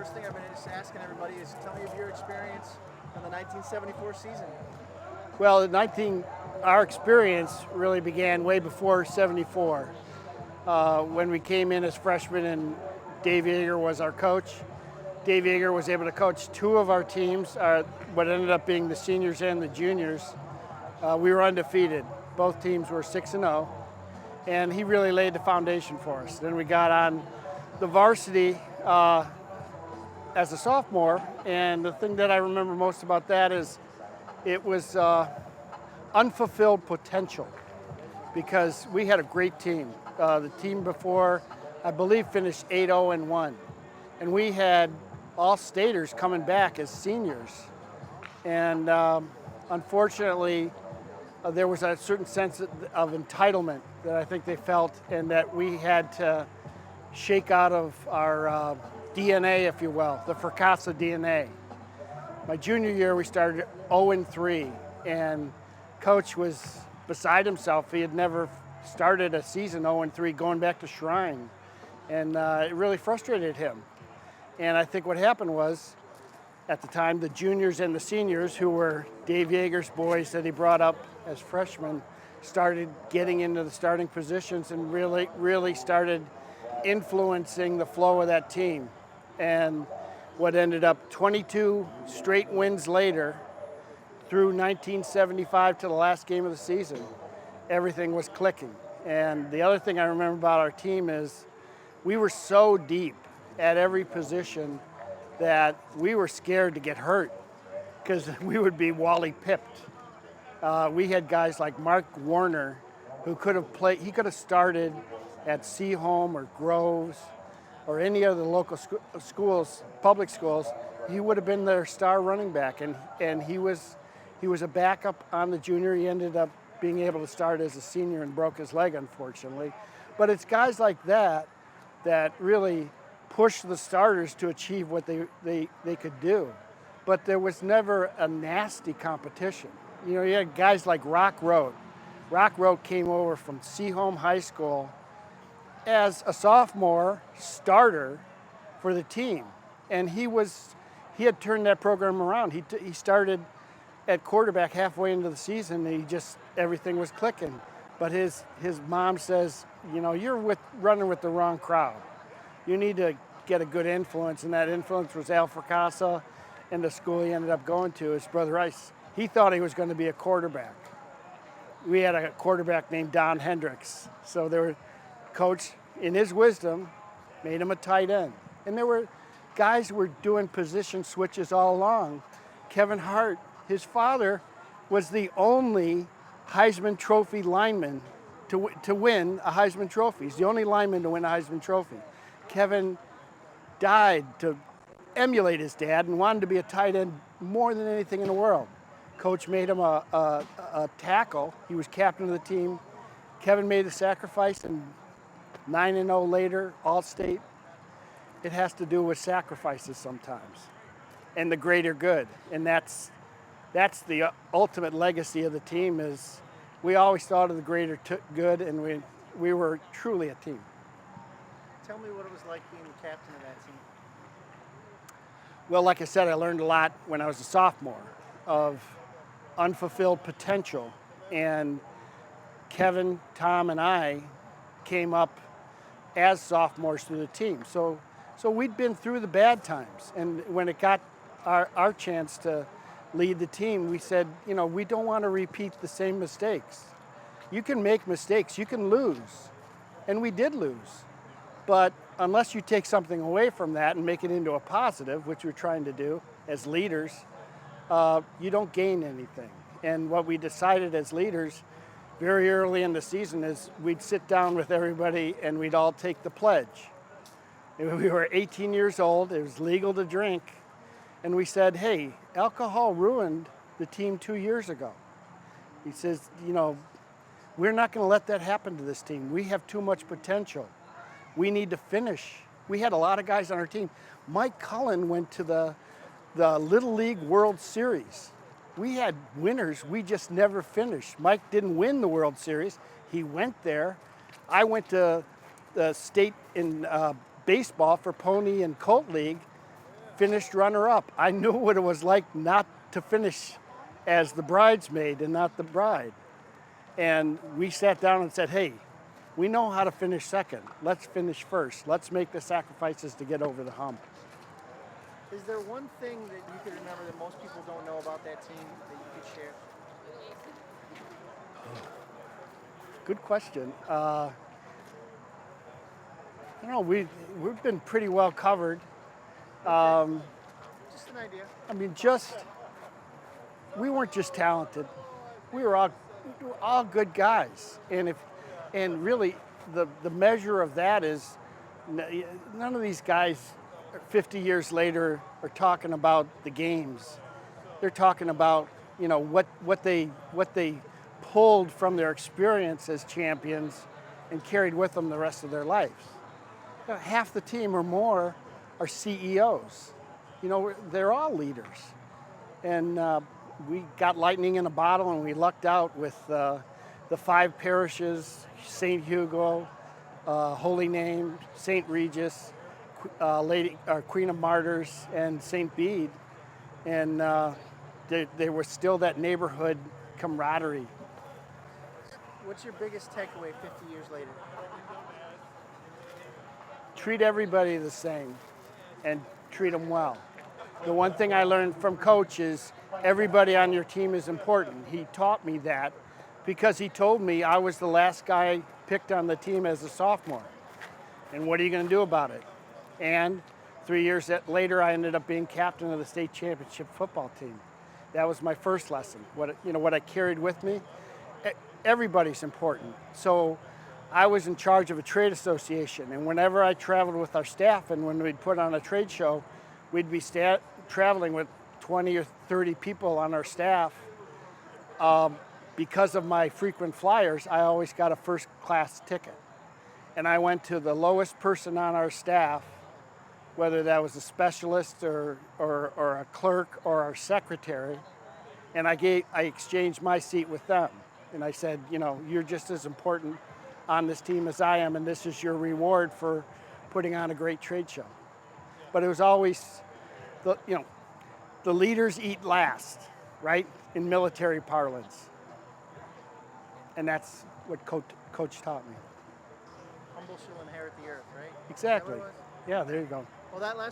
First thing I've been just asking everybody is tell me of your experience in the 1974 season. Well, our experience really began way before '74, when we came in as freshmen and Dave Yeager was our coach. Dave Yeager was able to coach two of our teams, what ended up being the seniors and the juniors. We were undefeated. Both teams were 6-0, and he really laid the foundation for us. Then we got on the varsity as a sophomore, and the thing that I remember most about that is it was unfulfilled potential, because we had a great team. The team before, I believe, finished 8-0-1, and we had all staters coming back as seniors. And unfortunately, there was a certain sense of entitlement that I think they felt, and that we had to shake out of our DNA, if you will, the Fracassa DNA. My junior year, we started 0-3, and Coach was beside himself. He had never started a season 0-3 going back to Shrine, and it really frustrated him. And I think what happened was, at the time, the juniors and the seniors, who were Dave Yeager's boys that he brought up as freshmen, started getting into the starting positions and really started influencing the flow of that team. And what ended up 22 straight wins later, through 1975 to the last game of the season, everything was clicking. And the other thing I remember about our team is we were so deep at every position that we were scared to get hurt, because we would be Wally pipped. We had guys like Mark Warner, who could have played. He could have started at Seaholm or Groves or any other local schools, public schools. He would have been their star running back, and he was a backup on the junior. He ended up being able to start as a senior and broke his leg, unfortunately. But it's guys like that that really push the starters to achieve what they could do. But there was never a nasty competition. You know, you had guys like Rock Road. Rock Road came over from Seaholm High School as a sophomore starter for the team. And he had turned that program around. He started at quarterback halfway into the season, and everything was clicking. But his mom says, you know, you're running with the wrong crowd. You need to get a good influence, and that influence was Al Fracassa and the school he ended up going to, his brother Rice. He thought he was going to be a quarterback. We had a quarterback named Don Hendricks. So Coach, in his wisdom, made him a tight end. And there were guys who were doing position switches all along. Kevin Hart, his father, was the only Heisman Trophy lineman to win a Heisman Trophy. He's the only lineman to win a Heisman Trophy. Kevin died to emulate his dad and wanted to be a tight end more than anything in the world. Coach made him a tackle. He was captain of the team. Kevin made a sacrifice, and 9-0 later, All-State. It has to do with sacrifices sometimes and the greater good. And that's the ultimate legacy of the team, is we always thought of the greater good, and we were truly a team. Tell me what it was like being the captain of that team. Well, like I said, I learned a lot when I was a sophomore of unfulfilled potential. And Kevin, Tom, and I came up as sophomores through the team. So we'd been through the bad times. And when it got our chance to lead the team, we said, you know, we don't want to repeat the same mistakes. You can make mistakes, you can lose. And we did lose. But unless you take something away from that and make it into a positive, which we're trying to do as leaders, you don't gain anything. And what we decided as leaders very early in the season is we'd sit down with everybody and we'd all take the pledge. We were 18 years old, it was legal to drink, and we said, hey, alcohol ruined the team 2 years ago. He says, you know, we're not going to let that happen to this team. We have too much potential. We need to finish. We had a lot of guys on our team. Mike Cullen went to the Little League World Series. We had winners, we just never finished. Mike didn't win the World Series. He went there. I went to the state in baseball for Pony and Colt League. finished runner-up. I knew what it was like not to finish as the bridesmaid and not the bride. And we sat down and said, hey, we know how to finish second. Let's finish first. Let's make the sacrifices to get over the hump. Is there one thing that you could remember that most people don't know about that team that you could share? Good question. I don't know. We've been pretty well covered. Just an idea. I mean, we weren't just talented. We were all good guys, and really the measure of that is none of these guys 50 years later are talking about the games. They're talking about what they pulled from their experience as champions and carried with them the rest of their lives. Half the team or more are CEOs. They're all leaders, and we got lightning in a bottle, and we lucked out with the 5 parishes: St. Hugo, Holy Name, St. Regis, Queen of Martyrs, and St. Bede, and there was still that neighborhood camaraderie. What's your biggest takeaway 50 years later? Treat everybody the same, and treat them well. The one thing I learned from Coach is everybody on your team is important. He taught me that because he told me I was the last guy picked on the team as a sophomore. And what are you going to do about it? And 3 years later, I ended up being captain of the state championship football team. That was my first lesson. What I carried with me, everybody's important. So I was in charge of a trade association, and whenever I traveled with our staff and when we'd put on a trade show, we'd be traveling with 20 or 30 people on our staff. Because of my frequent flyers, I always got a first-class ticket. And I went to the lowest person on our staff, whether that was a specialist or a clerk or our secretary, and I exchanged my seat with them. And I said, you're just as important on this team as I am, and this is your reward for putting on a great trade show. But it was always, the leaders eat last, right? In military parlance. And that's what Coach taught me. Humble shall inherit the earth, right? Exactly. Is that what it was? Yeah, there you go. Well, that last